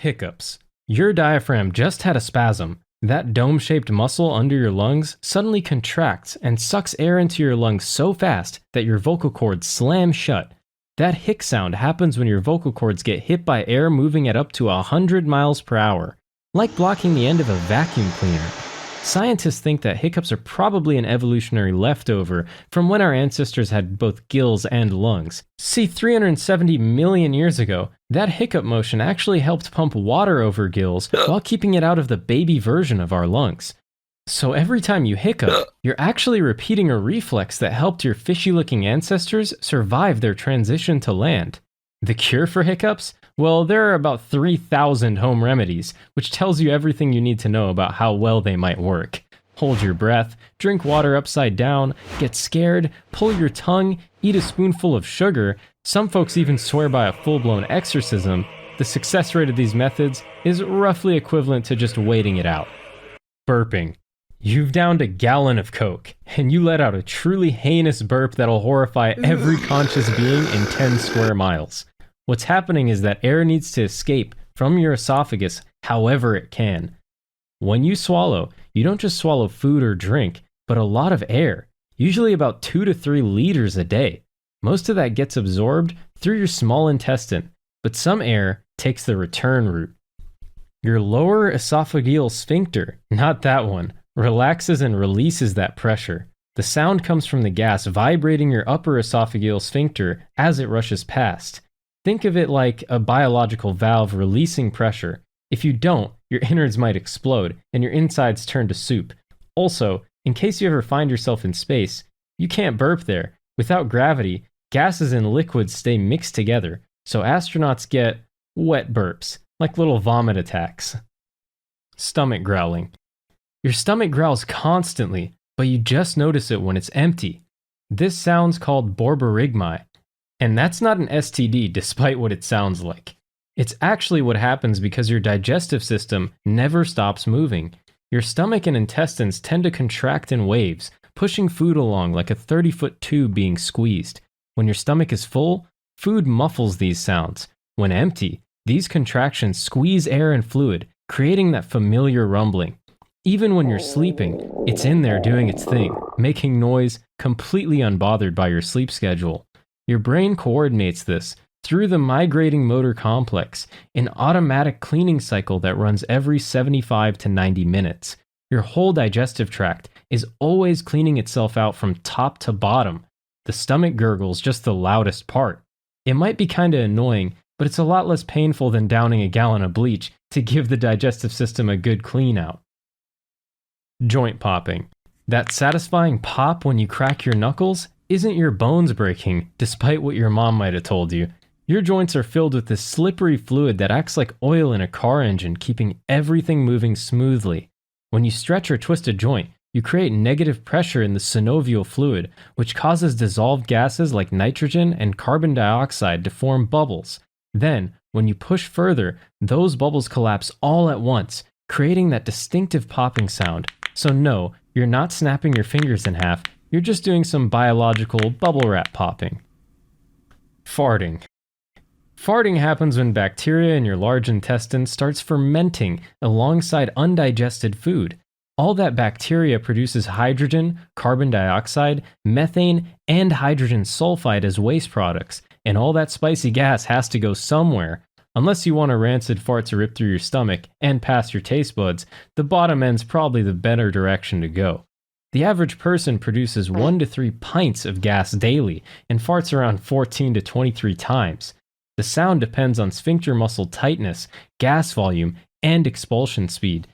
Hiccups. Your diaphragm just had a spasm. That dome-shaped muscle under your lungs suddenly contracts and sucks air into your lungs so fast that your vocal cords slam shut. That hic sound happens when your vocal cords get hit by air moving at up to 100 miles per hour, like blocking the end of a vacuum cleaner. Scientists think that hiccups are probably an evolutionary leftover from when our ancestors had both gills and lungs. See, 370 million years ago, that hiccup motion actually helped pump water over gills while keeping it out of the baby version of our lungs. So every time you hiccup, you're actually repeating a reflex that helped your fishy-looking ancestors survive their transition to land. The cure for hiccups? Well, there are about 3,000 home remedies, which tells you everything you need to know about how well they might work. Hold your breath, drink water upside down, get scared, pull your tongue, eat a spoonful of sugar. Some folks even swear by a full-blown exorcism. The success rate of these methods is roughly equivalent to just waiting it out. Burping. You've downed a gallon of Coke, and you let out a truly heinous burp that'll horrify every conscious being in 10 square miles. What's happening is that air needs to escape from your esophagus however it can. When you swallow, you don't just swallow food or drink, but a lot of air, usually about 2 to 3 liters a day. Most of that gets absorbed through your small intestine, but some air takes the return route. Your lower esophageal sphincter, not that one, relaxes and releases that pressure. The sound comes from the gas vibrating your upper esophageal sphincter as it rushes past. Think of it like a biological valve releasing pressure. If you don't, your innards might explode and your insides turn to soup. Also, in case you ever find yourself in space, you can't burp there. Without gravity, gases and liquids stay mixed together, so astronauts get wet burps, like little vomit attacks. Stomach growling. Your stomach growls constantly, but you just notice it when it's empty. This sound's called borborygmi. And that's not an STD despite what it sounds like. It's actually what happens because your digestive system never stops moving. Your stomach and intestines tend to contract in waves, pushing food along like a 30-foot tube being squeezed. When your stomach is full, food muffles these sounds. When empty, these contractions squeeze air and fluid, creating that familiar rumbling. Even when you're sleeping, it's in there doing its thing, making noise completely unbothered by your sleep schedule. Your brain coordinates this through the migrating motor complex, an automatic cleaning cycle that runs every 75 to 90 minutes. Your whole digestive tract is always cleaning itself out from top to bottom. The stomach gurgle's just the loudest part. It might be kinda annoying, but it's a lot less painful than downing a gallon of bleach to give the digestive system a good clean out. Joint popping. That satisfying pop when you crack your knuckles isn't your bones breaking, despite what your mom might have told you. Your joints are filled with this slippery fluid that acts like oil in a car engine, keeping everything moving smoothly. When you stretch or twist a joint, you create negative pressure in the synovial fluid, which causes dissolved gases like nitrogen and carbon dioxide to form bubbles. Then, when you push further, those bubbles collapse all at once, creating that distinctive popping sound. So no, you're not snapping your fingers in half, you're just doing some biological bubble wrap popping. Farting. Farting happens when bacteria in your large intestine starts fermenting alongside undigested food. All that bacteria produces hydrogen, carbon dioxide, methane, and hydrogen sulfide as waste products, and all that spicy gas has to go somewhere. Unless you want a rancid fart to rip through your stomach and past your taste buds, the bottom end's probably the better direction to go. The average person produces 1 to 3 pints of gas daily and farts around 14 to 23 times. The sound depends on sphincter muscle tightness, gas volume, and expulsion speed.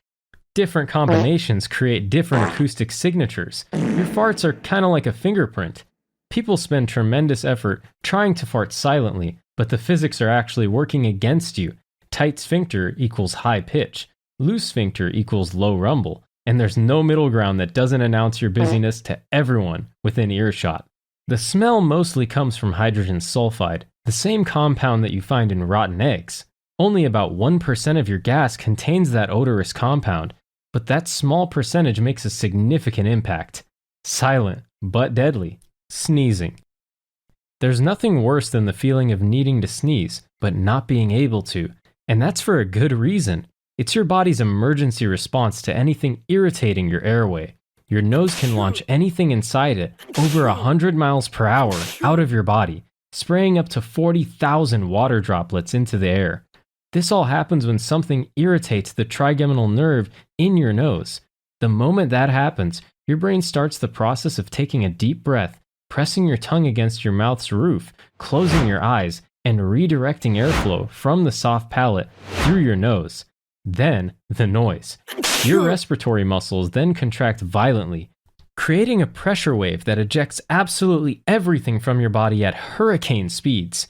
Different combinations create different acoustic signatures. Your farts are kind of like a fingerprint. People spend tremendous effort trying to fart silently, but the physics are actually working against you. Tight sphincter equals high pitch. Loose sphincter equals low rumble. And there's no middle ground that doesn't announce your busyness to everyone within earshot. The smell mostly comes from hydrogen sulfide, the same compound that you find in rotten eggs. Only about 1% of your gas contains that odorous compound, but that small percentage makes a significant impact. Silent, but deadly. Sneezing. There's nothing worse than the feeling of needing to sneeze, but not being able to. And that's for a good reason. It's your body's emergency response to anything irritating your airway. Your nose can launch anything inside it over 100 miles per hour out of your body, spraying up to 40,000 water droplets into the air. This all happens when something irritates the trigeminal nerve in your nose. The moment that happens, your brain starts the process of taking a deep breath, pressing your tongue against your mouth's roof, closing your eyes, and redirecting airflow from the soft palate through your nose. Then, the noise. Your respiratory muscles then contract violently, creating a pressure wave that ejects absolutely everything from your body at hurricane speeds.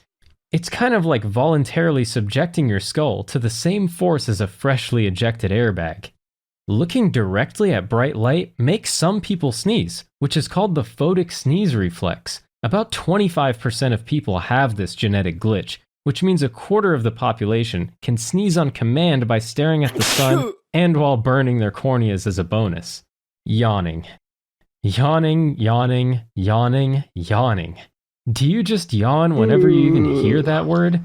It's kind of like voluntarily subjecting your skull to the same force as a freshly ejected airbag. Looking directly at bright light makes some people sneeze, which is called the photic sneeze reflex. About 25% of people have this genetic glitch, which means a quarter of the population can sneeze on command by staring at the sun and while burning their corneas as a bonus. Yawning. Yawning, yawning, yawning, yawning. Do you just yawn whenever you even hear that word?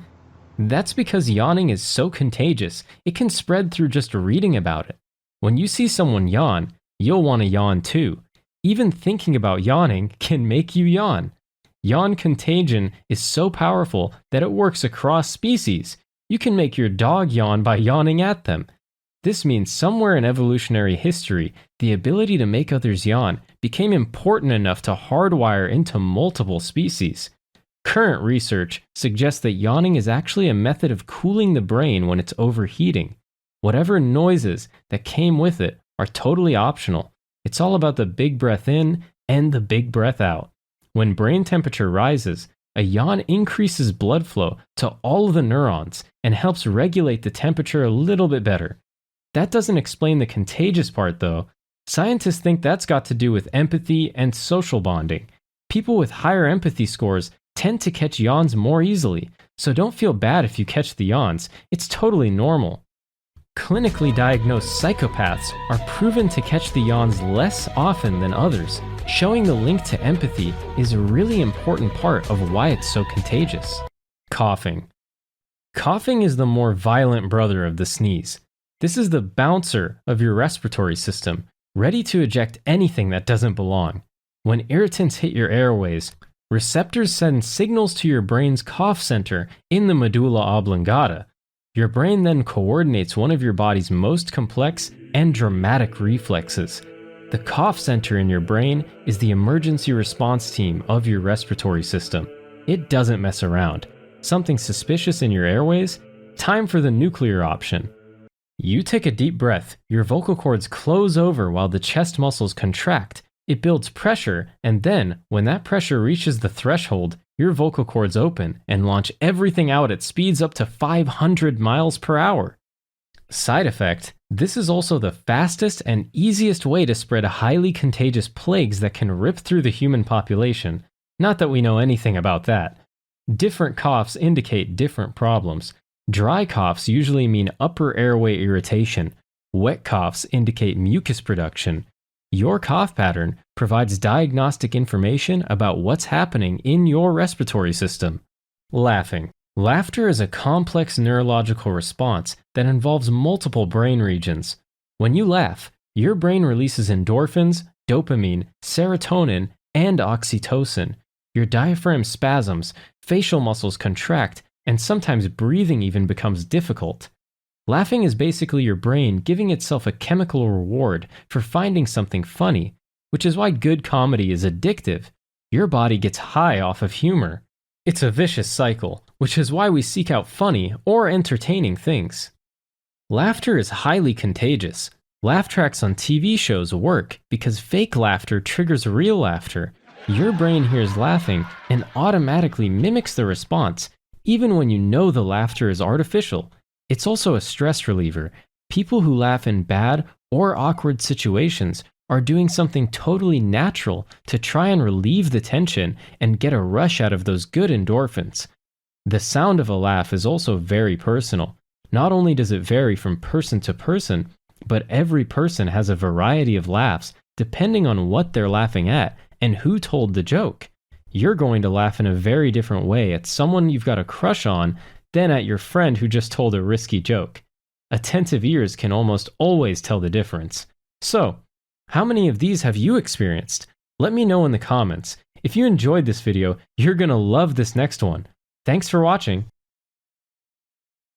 That's because yawning is so contagious, it can spread through just reading about it. When you see someone yawn, you'll want to yawn too. Even thinking about yawning can make you yawn. Yawn contagion is so powerful that it works across species. You can make your dog yawn by yawning at them. This means somewhere in evolutionary history, the ability to make others yawn became important enough to hardwire into multiple species. Current research suggests that yawning is actually a method of cooling the brain when it's overheating. Whatever noises that came with it are totally optional. It's all about the big breath in and the big breath out. When brain temperature rises, a yawn increases blood flow to all of the neurons and helps regulate the temperature a little bit better. That doesn't explain the contagious part though. Scientists think that's got to do with empathy and social bonding. People with higher empathy scores tend to catch yawns more easily, so don't feel bad if you catch the yawns. It's totally normal. Clinically diagnosed psychopaths are proven to catch the yawns less often than others, showing the link to empathy is a really important part of why it's so contagious. Coughing. Coughing is the more violent brother of the sneeze. This is the bouncer of your respiratory system, ready to eject anything that doesn't belong. When irritants hit your airways, receptors send signals to your brain's cough center in the medulla oblongata. Your brain then coordinates one of your body's most complex and dramatic reflexes. The cough center in your brain is the emergency response team of your respiratory system. It doesn't mess around. Something suspicious in your airways? Time for the nuclear option. You take a deep breath, your vocal cords close over while the chest muscles contract. It builds pressure, and then, when that pressure reaches the threshold, your vocal cords open and launch everything out at speeds up to 500 miles per hour. Side effect: this is also the fastest and easiest way to spread highly contagious plagues that can rip through the human population. Not that we know anything about that. Different coughs indicate different problems. Dry coughs usually mean upper airway irritation. Wet coughs indicate mucus production. Your cough pattern provides diagnostic information about what's happening in your respiratory system. Laughing. Laughter is a complex neurological response that involves multiple brain regions. When you laugh, your brain releases endorphins, dopamine, serotonin, and oxytocin. Your diaphragm spasms, facial muscles contract, and sometimes breathing even becomes difficult. Laughing is basically your brain giving itself a chemical reward for finding something funny, which is why good comedy is addictive. Your body gets high off of humor. It's a vicious cycle, which is why we seek out funny or entertaining things. Laughter is highly contagious. Laugh tracks on TV shows work because fake laughter triggers real laughter. Your brain hears laughing and automatically mimics the response, even when you know the laughter is artificial. It's also a stress reliever. People who laugh in bad or awkward situations are doing something totally natural to try and relieve the tension and get a rush out of those good endorphins. The sound of a laugh is also very personal. Not only does it vary from person to person, but every person has a variety of laughs depending on what they're laughing at and who told the joke. You're going to laugh in a very different way at someone you've got a crush on then at your friend who just told a risky joke. Attentive ears can almost always tell the difference. So, how many of these have you experienced? Let me know in the comments. If you enjoyed this video, you're gonna love this next one. Thanks for watching.